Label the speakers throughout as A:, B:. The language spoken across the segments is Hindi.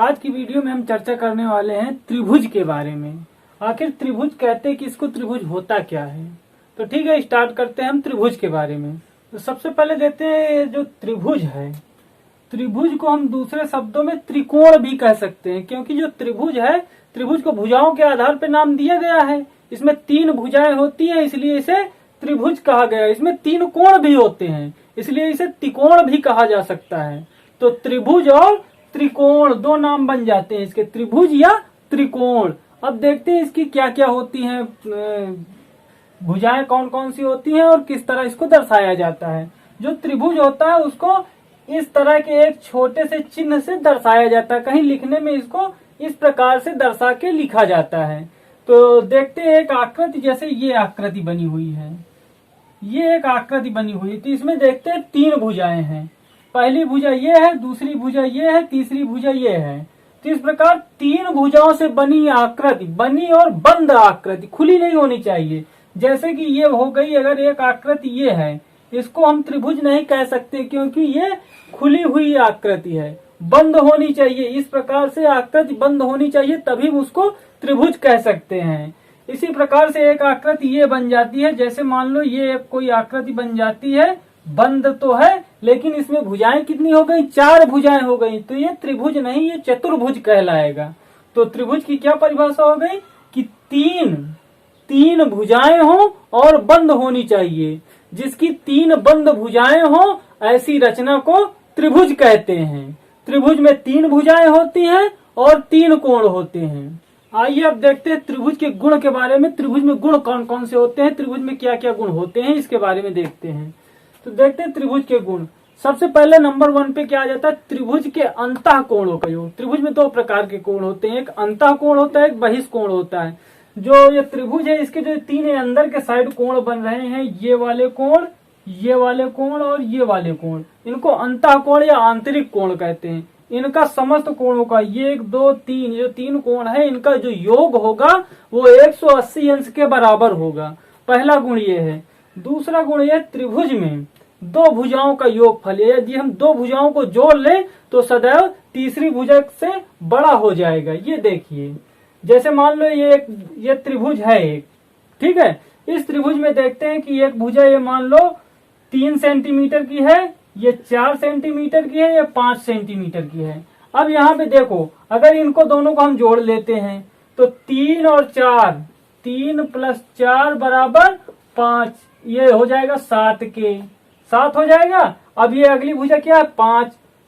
A: आज की वीडियो में हम चर्चा करने वाले हैं त्रिभुज के बारे में। आखिर त्रिभुज कहते हैं कि इसको त्रिभुज होता क्या है। तो ठीक है, स्टार्ट करते हैं हम त्रिभुज के बारे में। तो सबसे पहले देखते हैं जो त्रिभुज है, त्रिभुज को हम दूसरे शब्दों में त्रिकोण भी कह सकते हैं, क्योंकि जो त्रिभुज है, त्रिभुज को भुजाओं के आधार पर नाम दिया गया है। इसमें 3 भुजाएं होती हैं, इसलिए इसे त्रिभुज कहा गया। इसमें 3 कोण भी होते हैं, इसलिए इसे त्रिकोण भी कहा जा सकता है। तो त्रिभुज और त्रिकोण 2 नाम बन जाते हैं इसके, त्रिभुज या त्रिकोण। अब देखते हैं इसकी क्या क्या होती हैं, भुजाएं कौन कौन सी होती हैं और किस तरह इसको दर्शाया जाता है। जो त्रिभुज होता है उसको इस तरह के एक छोटे से चिन्ह से दर्शाया जाता है। कहीं लिखने में इसको इस प्रकार से दर्शा के लिखा जाता है। तो देखते हैं एक आकृति, जैसे ये आकृति बनी हुई है, ये एक आकृति बनी हुई है। तो इसमें देखते हैं 3 भुजाएं हैं। पहली भुजा ये है, दूसरी भुजा ये है, तीसरी भुजा ये है। तो इस प्रकार 3 भुजाओं से बनी आकृति, बनी और बंद आकृति, खुली नहीं होनी चाहिए। जैसे कि ये हो गई, अगर एक आकृति ये है, इसको हम त्रिभुज नहीं कह सकते, क्योंकि ये खुली हुई आकृति है, बंद होनी चाहिए। इस प्रकार से आकृति बंद होनी चाहिए, तभी उसको त्रिभुज कह सकते हैं। इसी प्रकार से एक आकृति ये बन जाती है, जैसे मान लो ये कोई आकृति बन जाती है, बंद तो है लेकिन इसमें भुजाएं कितनी हो गई, 4 भुजाएं हो गई। तो ये त्रिभुज नहीं, ये चतुर्भुज कहलाएगा। तो त्रिभुज की क्या परिभाषा हो गई कि 3 भुजाएं हो और बंद होनी चाहिए। जिसकी 3 बंद भुजाएं हो, ऐसी रचना को त्रिभुज कहते हैं। त्रिभुज में 3 भुजाएं होती हैं और 3 कोण होते हैं। आइए अब देखते हैं त्रिभुज के गुण के बारे में। त्रिभुज में गुण कौन कौन से होते हैं, त्रिभुज में क्या क्या गुण होते हैं, इसके बारे में देखते हैं। तो देखते हैं त्रिभुज के गुण। सबसे पहले नंबर 1 पे क्या आ जाता है, त्रिभुज के अंतः कोणों का योग। त्रिभुज में 2 प्रकार के कोण होते हैं, एक अंतः कोण होता है, एक बहिष्कोण होता है। जो ये त्रिभुज है, इसके जो 3 अंदर के साइड कोण बन रहे हैं, ये वाले कोण, ये वाले कोण और ये वाले कोण, इनको अंतः कोण या आंतरिक कोण कहते हैं। इनका समस्त कोणों का, ये 1 2 3, जो 3 कोण है, इनका जो योग होगा वो 180 अंश के बराबर होगा। पहला गुण ये है। दूसरा गुण ये, त्रिभुज में 2 भुजाओं का योगफल, यदि हम 2 भुजाओं को जोड़ लें तो सदैव तीसरी भुजा से बड़ा हो जाएगा। ये देखिए, जैसे मान लो ये त्रिभुज है एक, ठीक है। इस त्रिभुज में देखते हैं कि एक भुजा ये मान लो 3 सेंटीमीटर की है, ये 4 सेंटीमीटर की है, ये 5 सेंटीमीटर की है। अब यहाँ पे देखो, अगर इनको दोनों को हम जोड़ लेते हैं तो 3 और 4, 3 + 4 बराबर 5, ये हो जाएगा 7 के 7 हो जाएगा। अब ये अगली भुजा क्या है,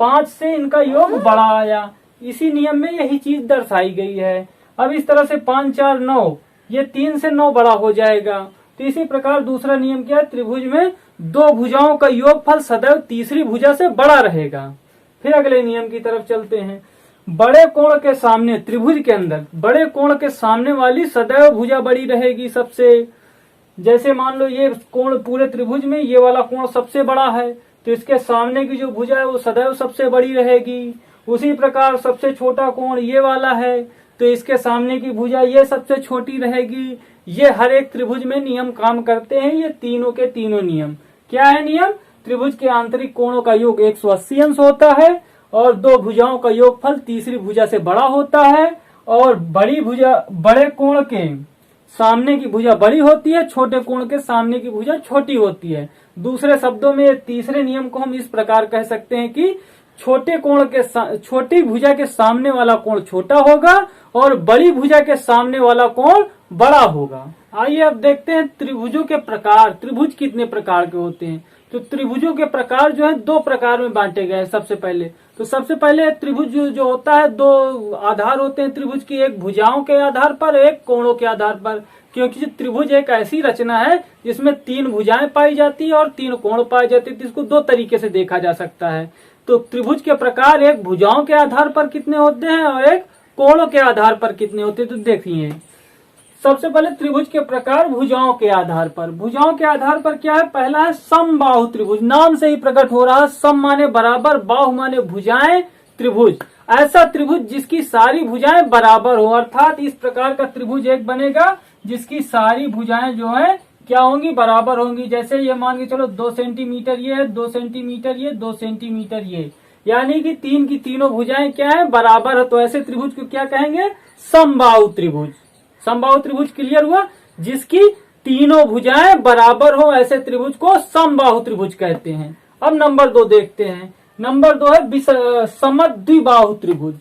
A: 5 से इनका योग बड़ा आया। इसी नियम में यही चीज दर्शाई गई है। अब इस तरह से 5 4 9, ये 3 से 9 बड़ा हो जाएगा। तो इसी प्रकार दूसरा नियम क्या है, त्रिभुज में 2 भुजाओं का योगफल सदैव तीसरी भुजा से बड़ा रहेगा। फिर अगले नियम की तरफ चलते हैं। बड़े कोण के सामने, त्रिभुज के अंदर बड़े कोण के सामने वाली सदैव भुजा बड़ी रहेगी सबसे। जैसे मान लो ये कोण पूरे त्रिभुज में ये वाला कोण सबसे बड़ा है, तो इसके सामने की जो भुजा है वो सदैव सबसे बड़ी रहेगी। उसी प्रकार सबसे छोटा कोण ये वाला है, तो इसके सामने की भुजा ये सबसे छोटी रहेगी। ये हर एक त्रिभुज में नियम काम करते हैं। ये तीनों के तीनों नियम क्या है, नियम, त्रिभुज के आंतरिक कोणों का योग 180 अंश होता है और 2 भुजाओं का योगफल तीसरी भुजा से बड़ा होता है, और बड़े कोण के सामने की भुजा बड़ी होती है, छोटे कोण के सामने की भुजा छोटी होती है। दूसरे शब्दों में तीसरे नियम को हम इस प्रकार कह सकते हैं कि छोटी भुजा के सामने वाला कोण छोटा होगा और बड़ी भुजा के सामने वाला कोण बड़ा होगा। आइए अब देखते हैं त्रिभुजों के प्रकार। त्रिभुज कितने प्रकार के होते हैं। तो त्रिभुजों के प्रकार जो है 2 प्रकार में बांटे गए हैं। सबसे पहले त्रिभुज जो होता है, 2 आधार होते हैं त्रिभुज की, एक भुजाओं के आधार पर, एक कोणों के आधार पर। क्योंकि त्रिभुज एक ऐसी रचना है जिसमें 3 भुजाएं पाई जाती है और 3 कोण पाए जाते हैं। इसको 2 तरीके से देखा जा सकता है। तो त्रिभुज के प्रकार एक भुजाओं के आधार पर कितने होते हैं और एक कोणों के आधार पर कितने होते हैं। तो देखिए, सबसे पहले त्रिभुज के प्रकार भुजाओं के आधार पर। भुजाओं के आधार पर क्या है, पहला है समबाहु त्रिभुज। नाम से ही प्रकट हो रहा है, सम माने बराबर, बाहु माने भुजाएं, त्रिभुज। ऐसा त्रिभुज जिसकी सारी भुजाएं बराबर हो, अर्थात इस प्रकार का त्रिभुज एक बनेगा जिसकी सारी भुजाएं जो है क्या होंगी, बराबर होंगी। जैसे ये मान के चलो 2 सेंटीमीटर ये है, 2 सेंटीमीटर ये, 2 सेंटीमीटर ये, यानी कि तीन की तीनों भुजाएं क्या है, बराबर है। तो ऐसे त्रिभुज को क्या कहेंगे, समबाहु त्रिभुज। समबाहु त्रिभुज क्लियर हुआ, जिसकी तीनों भुजाएं बराबर हो ऐसे त्रिभुज को समबाहु त्रिभुज कहते हैं। अब नंबर 2 देखते हैं। नंबर 2 है समद्विबाहु त्रिभुज।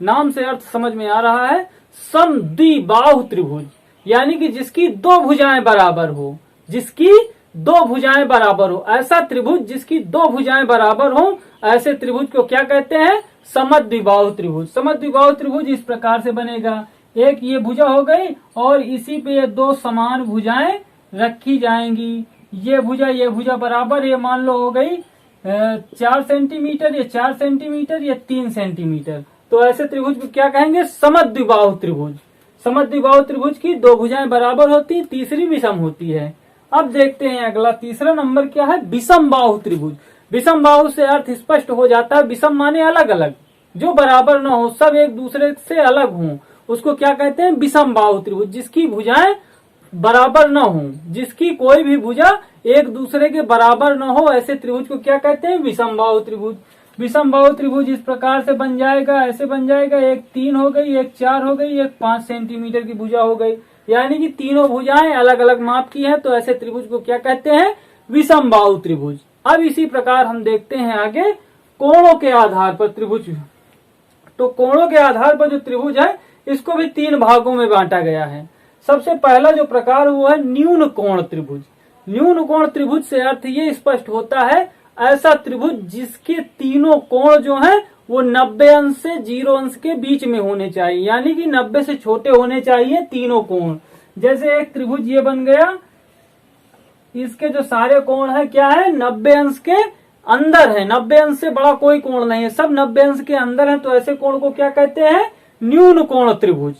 A: नाम से अर्थ समझ में आ रहा है, समद्विबाहु त्रिभुज, यानी कि जिसकी दो भुजाएं बराबर हो, जिसकी दो भुजाएं बराबर हो, ऐसा त्रिभुज जिसकी दो भुजाएं बराबर हो, ऐसे त्रिभुज को क्या कहते हैं, समद्विबाहु त्रिभुज। समद्विबाहु त्रिभुज इस प्रकार से बनेगा, एक ये भुजा हो गई और इसी पे ये दो समान भुजाएं रखी जाएंगी। ये भुजा बराबर, ये मान लो हो गई 4 सेंटीमीटर, ये 4 सेंटीमीटर, ये 3 सेंटीमीटर। तो ऐसे त्रिभुज को क्या कहेंगे, समद्विबाहु त्रिभुज। समद्विबाहु त्रिभुज की दो भुजाएं बराबर होती, तीसरी विषम होती है। अब देखते हैं अगला, तीसरा नंबर क्या है, विषम बाहु त्रिभुज। विषम बाहु से अर्थ स्पष्ट हो जाता है, विषम माने अलग अलग, जो बराबर न हो, सब एक दूसरे से अलग हों, उसको क्या कहते हैं, विषम बाहु त्रिभुज। जिसकी भुजाएं बराबर न हो, जिसकी कोई भी भुजा एक दूसरे के बराबर न हो, ऐसे त्रिभुज को क्या कहते हैं, विषम बाहु त्रिभुज। विषम बाहु त्रिभुज इस प्रकार से बन जाएगा, ऐसे बन जाएगा, एक 3 हो गई, एक 4 हो गई, एक 5 सेंटीमीटर की भुजा हो गई, यानी कि तीनों भुजाएं अलग अलग माप की हैं। तो ऐसे त्रिभुज को क्या कहते हैं, विषम बाहु त्रिभुज। अब इसी प्रकार हम देखते हैं आगे कोणों के आधार पर त्रिभुज। तो कोणों के आधार पर जो त्रिभुज है, इसको भी 3 भागों में बांटा गया है। सबसे पहला जो प्रकार वो है न्यून कोण त्रिभुज। न्यून कोण त्रिभुज से अर्थ ये स्पष्ट होता है, ऐसा त्रिभुज जिसके तीनों कोण जो हैं वो 90 अंश से 0 अंश के बीच में होने चाहिए, यानी कि 90 से छोटे होने चाहिए तीनों कोण। जैसे एक त्रिभुज ये बन गया, इसके जो सारे कोण है क्या है, 90 अंश के अंदर है, 90 अंश से बड़ा कोई कोण नहीं है, सब 90 अंश के अंदर है। तो ऐसे कोण को क्या कहते हैं, न्यून कोण त्रिभुज।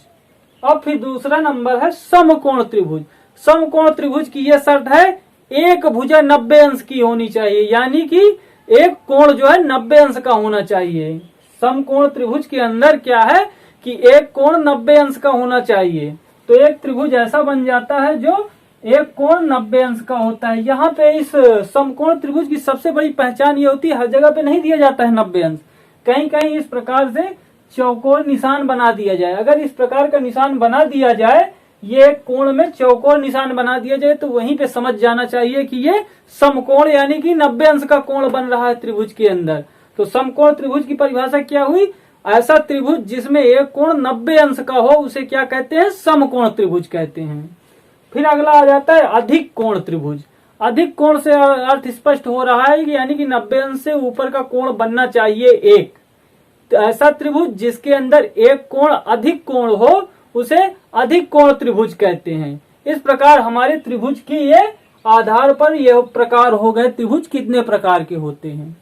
A: अब फिर दूसरा नंबर है समकोण त्रिभुज। समकोण त्रिभुज की यह शर्त है, एक भुजा 90 अंश की होनी चाहिए, यानी कि एक कोण जो है 90 अंश का होना चाहिए। समकोण त्रिभुज के अंदर क्या है कि एक कोण 90 अंश का होना चाहिए। तो एक त्रिभुज ऐसा बन जाता है जो एक कोण 90 अंश का होता है। यहाँ पे इस समकोण त्रिभुज की सबसे बड़ी पहचान ये होती है, हर जगह पे नहीं दिया जाता है 90 अंश, कहीं कहीं इस प्रकार से चौकोर निशान बना दिया जाए। अगर इस प्रकार का निशान बना दिया जाए, ये कोण में चौकोर निशान बना दिया जाए, तो वहीं पे समझ जाना चाहिए कि ये समकोण यानी कि 90 अंश का कोण बन रहा है त्रिभुज के अंदर। तो समकोण त्रिभुज की परिभाषा क्या हुई, ऐसा त्रिभुज जिसमें एक कोण 90 अंश का हो, उसे क्या कहते हैं, समकोण त्रिभुज कहते हैं। फिर अगला आ जाता है अधिक कोण त्रिभुज। अधिक कोण से अर्थ स्पष्ट हो रहा है कि यानी कि 90 अंश से ऊपर का कोण बनना चाहिए एक। तो ऐसा त्रिभुज जिसके अंदर एक कोण अधिक कोण हो, उसे अधिक कोण त्रिभुज कहते हैं। इस प्रकार हमारे त्रिभुज की ये आधार पर यह प्रकार हो गए, त्रिभुज कितने प्रकार के होते हैं।